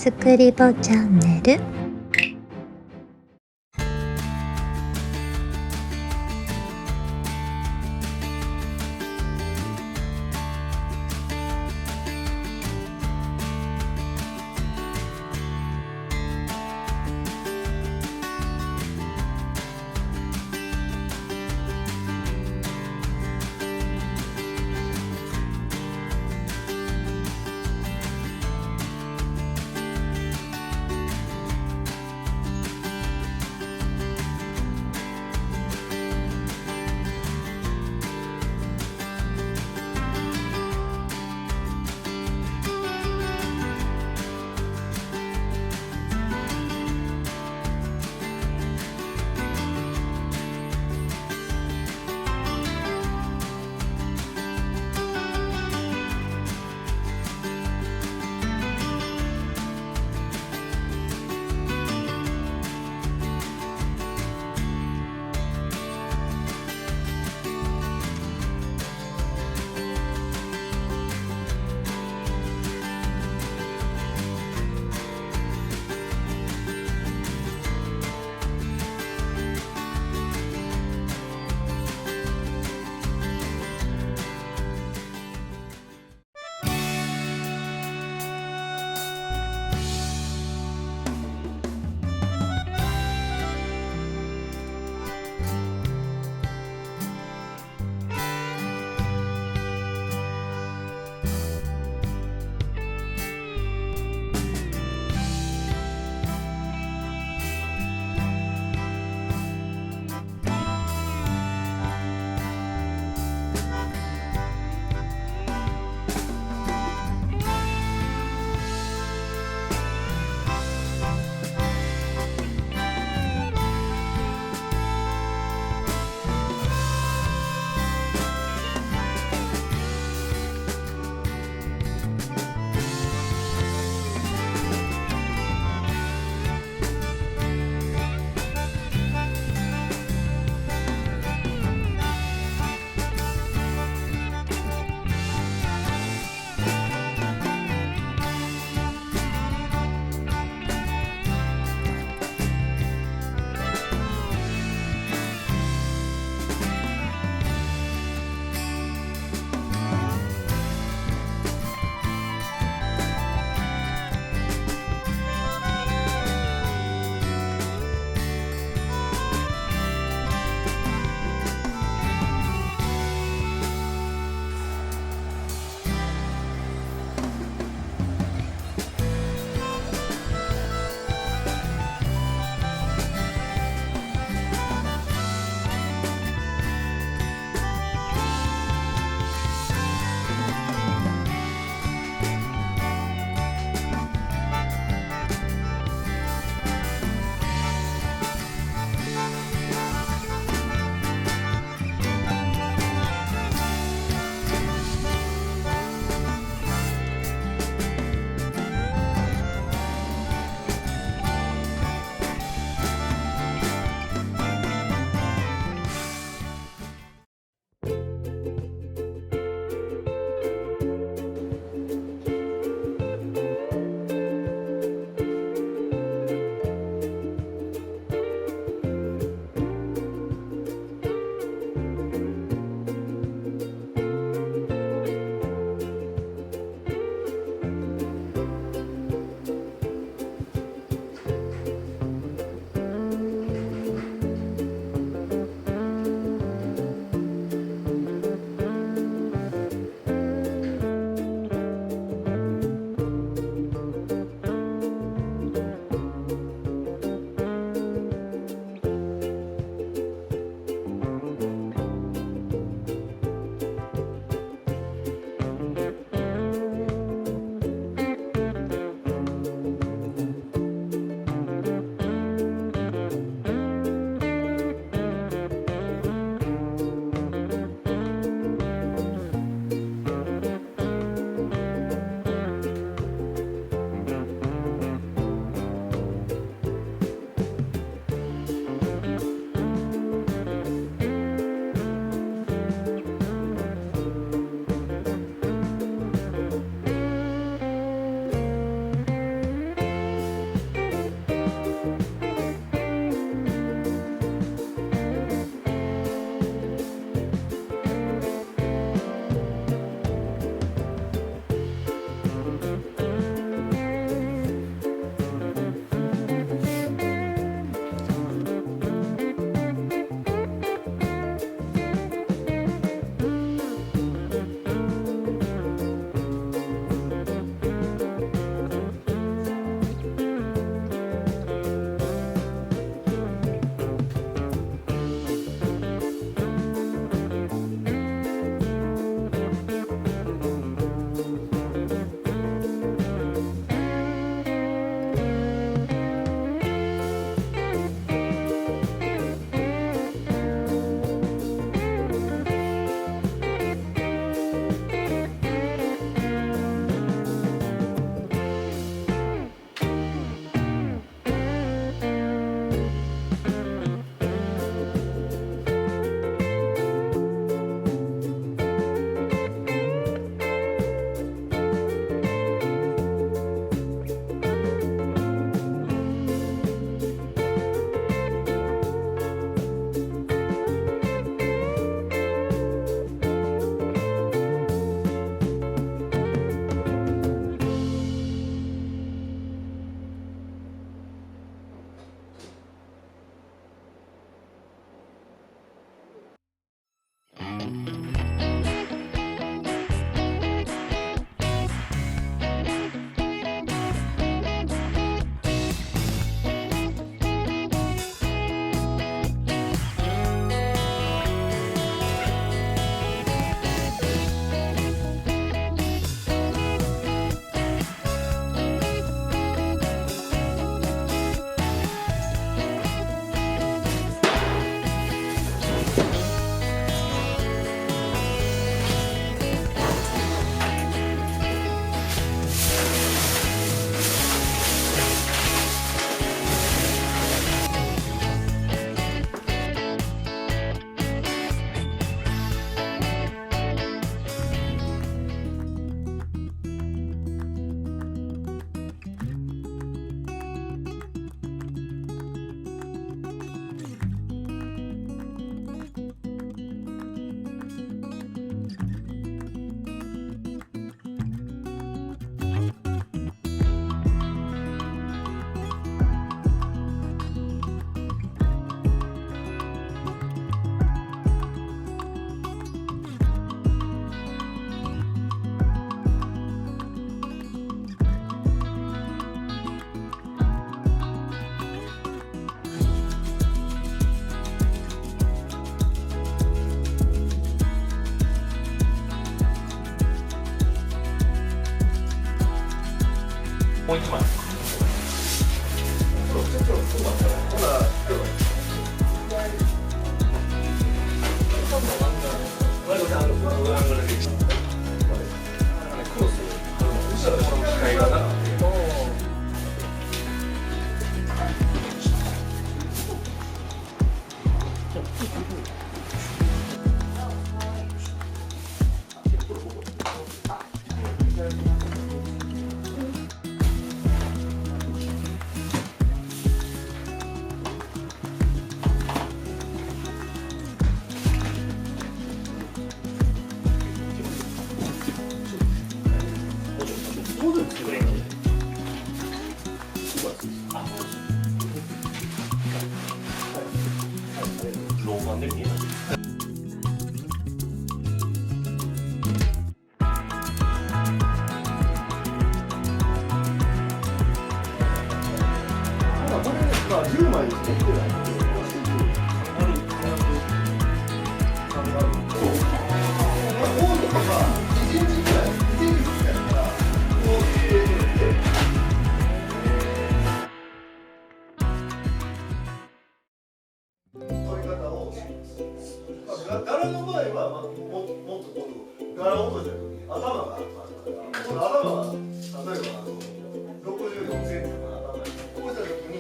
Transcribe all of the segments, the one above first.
スクリボチャンネル。もう一枚。老眼で見えない。10枚ですね。柄の場合はもっと柄を落とした時に頭が例えば64センチとか頭にこうした時に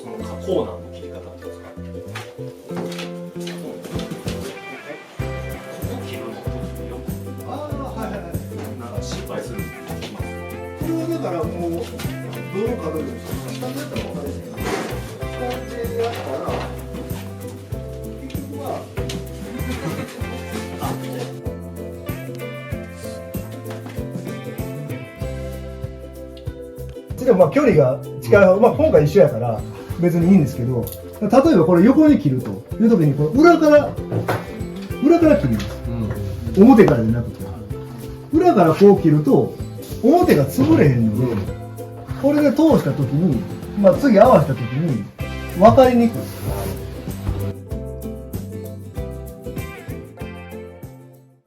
そのコーナーの切り方っていうんですか。ここ切るのってよくなんか失敗するんですけど。これはだからもうどの角度にして下でやったら分かるんですけど下でやったら結局はでもまあ距離が近い、まあ今回一緒やから別にいいんですけど、例えばこれ横に切るという時にこの裏から切ります、表からじゃなくて裏からこう切ると表が潰れへんので、これで通した時に、まあ、次合わせた時に分かりにくい。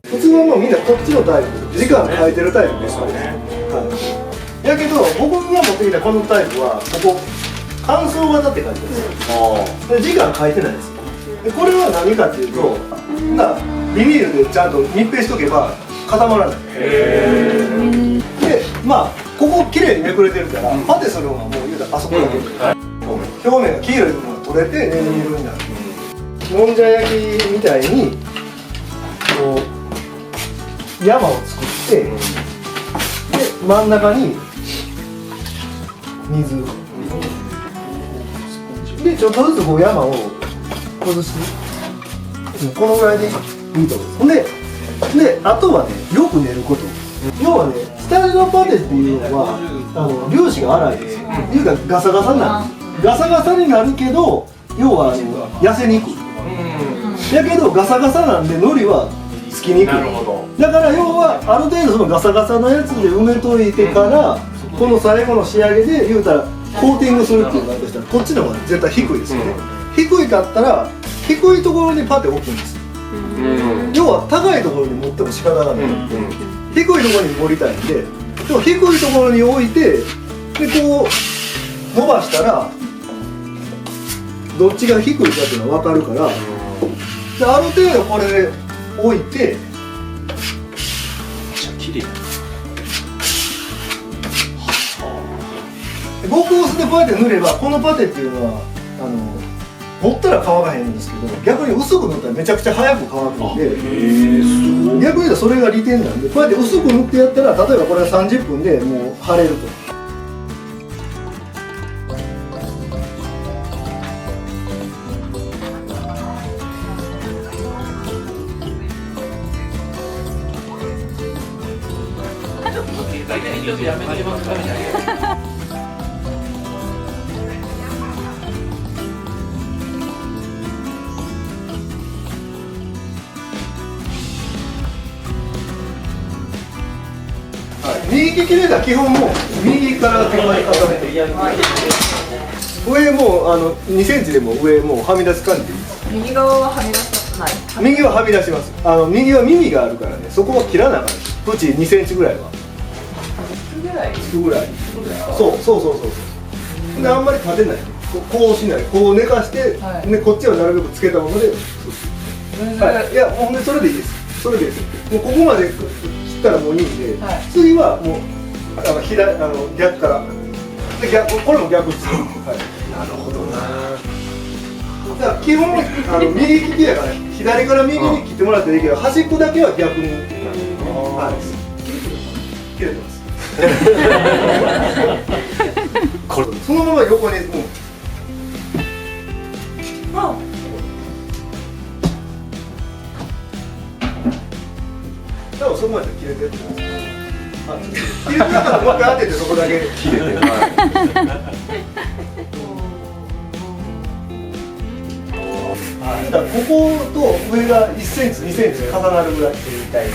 普通はもうみんなこっちのタイプ、時間空いてるタイプですよね。やけど僕が持ってきたこのタイプはここ乾燥型って感じです。で時間書いてないです。でこれは何かっていうと、ビニールでちゃんと密閉しとけば固まらない。でまあここ綺麗にめくれてるから、パテするのはもう言うたらあそこだけ、表面が黄色い部分が取れてネギ色になる。もんじゃ焼きみたいにこう山を作って、で真ん中に水でちょっとずつこう山を崩す、このぐらいでいいと思うんです。であとはねよく練ること、要はね下地のパテっていうのは粒子が粗いです。いうかガサガサになる、ガサガサになるけど要は痩せにくい、やけどガサガサなんで海苔はつきにくい。だから要はある程度そのガサガサのやつで埋めといてから、この最後の仕上げで言うたらコーティングするっていうのがあるとしたらこっちの方が絶対低いですよね、低いかったら低いところにパテ置くんです、要は高いところに持っても仕方がない、低いところに盛りたいんで、でも低いところに置いて、でこう伸ばしたらどっちが低いかっていうのが分かるから、である程度これで置いて、めっちゃ綺麗。極薄でこうやって塗れば、このパテっていうのは持ったら乾かへんんですけど、逆に薄く塗ったらめちゃくちゃ早く乾くんで、逆に言うとそれが利点なんで、こうやって薄く塗ってやったら、例えばこれは30分でもう貼れると。右利きで基本もう右から手前固めて上もう2センチでも上もうはみ出す感じでいいです。右側ははみ出さない。右ははみ出します。右は耳があるからね、そこは切らなあかん。プチ2センチぐらいはつくぐらい。そうであんまり立てない。こうしない。こう寝かして、はい、でこっちはなるべくつけたままで。はい。いやほんでそれでいいです。それでいいです。もうここまで切ったらもういいんで、はい、次はもう逆から。で逆これも逆です。はい。なるほどな。だから基本右利きやから左から右に切ってもらっていいけど、端っこだけは逆に。はい。切れてます。これそのまま横にもう。多分そこまで切れてる。切れてるからもう一回当ててそこだけ切れてる。だからここと上が1センチ2センチ重なるぐらい切りたい。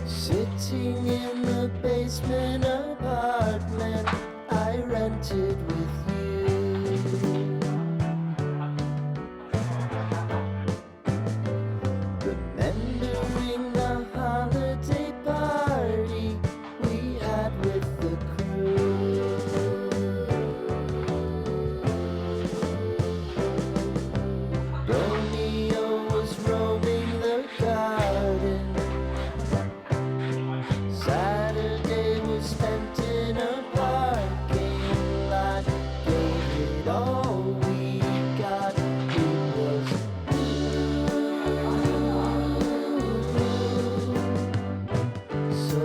Sitting in the basement apartment I rented with you. Remembering the holiday party we had with the crew. Romeo was roaming the garden. Saturday was spent in a parking lot. Gave it all we got. It was so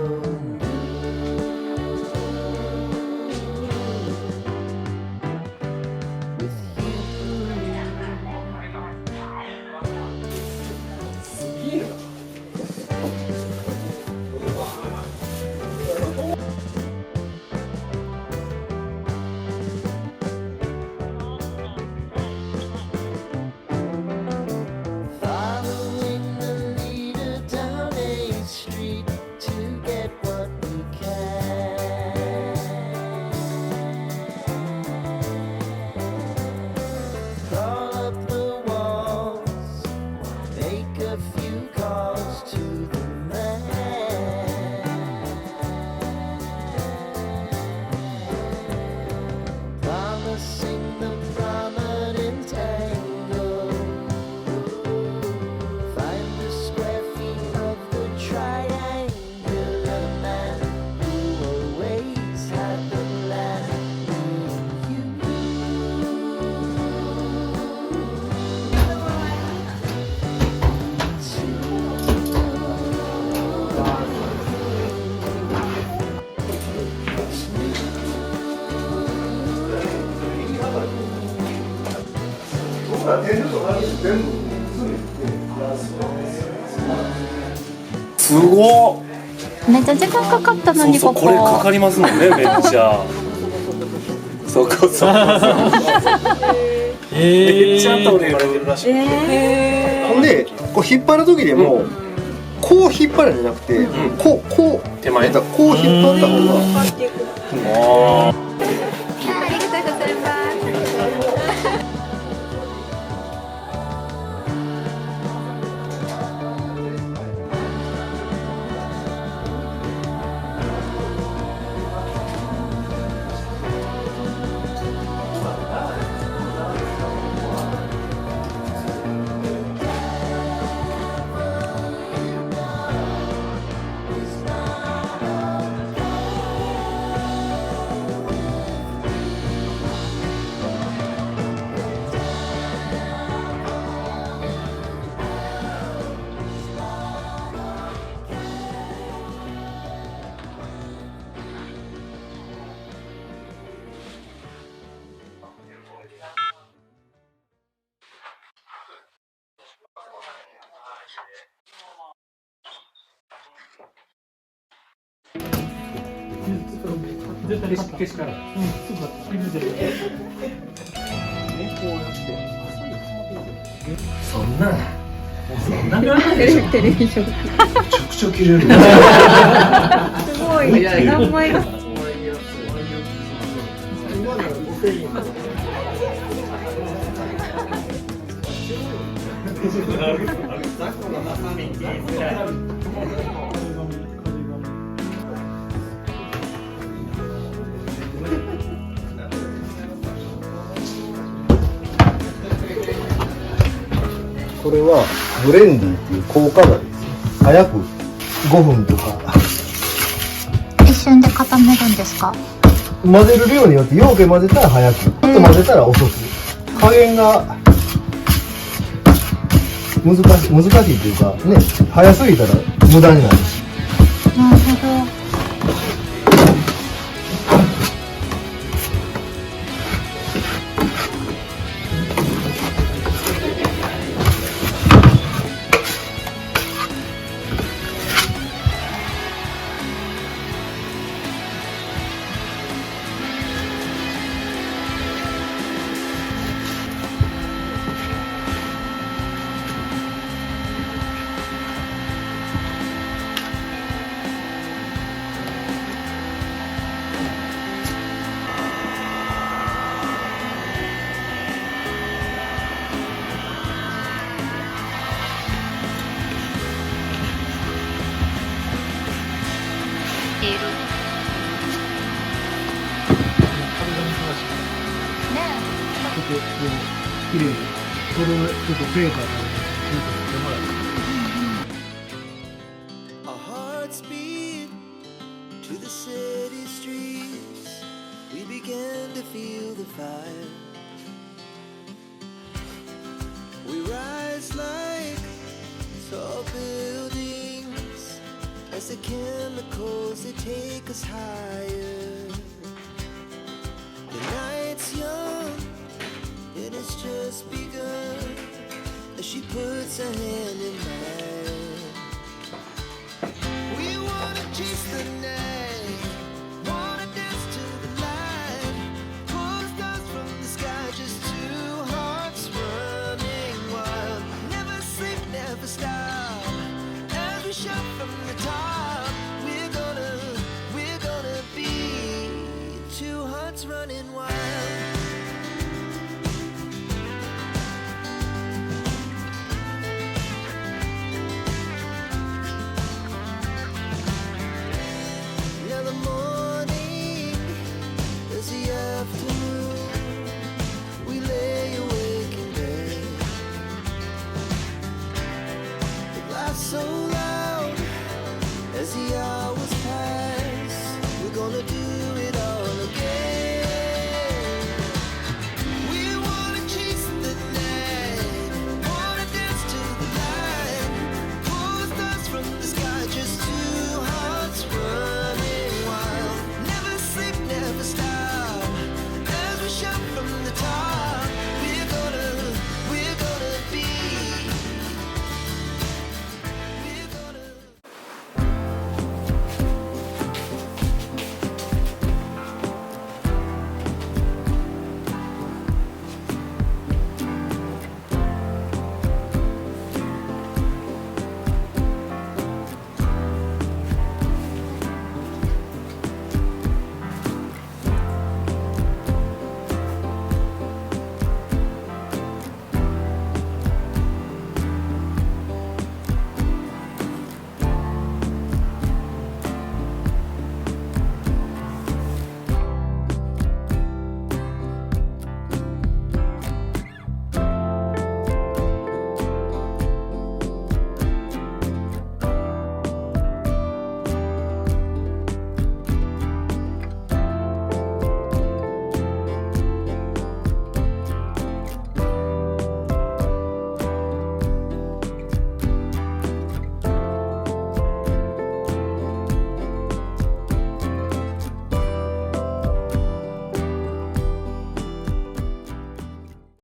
following the leader down 8th Street to get what we can. Crawl up the walls, make a few calls to the man. Promising the prominent angle. Find the square feet of the triangular man who always had the land. You すごっ。めっちゃ時間かかったのにここ。これかかりますもんね、めっちゃ。そこそこ。めっちゃ頭でやられてるらしい。ほんでこう引っ張る時でも、こう引っ張るんじゃなくて、こう手前こう引っ張った方が。ああ。ありがとうございます。絶対消しから。うん、そうだ。水で。こうやって。そんな。テレビション。めちゃくちゃ切れる。すごい。何枚が。これはブレンディっていう高火剤ですね。早く5分とか一瞬で固めるんですか？混ぜる量によってよく混ぜたら早く、ちょっと混ぜたら遅く、加減が難しいっていうかね、早すぎたら無駄になるし。なるほど。ている。ねちょっと綺麗にこれをちょっとペーパーからちょっとしてもらって。Our hearts beat to the city streets. We began to feel the fire. We rise like tall buildings as the chemicals they take us higher. The night's young, it has just begun as she puts her hand in mine. We wanna chase the night, wanna dance to the light, pull stars from the sky, just two hearts running wild. Never sleep, never stop, as we shout from the top. We're gonna be two hearts running wild. Now the morning is the afternoon. We lay awake in bed. The glass so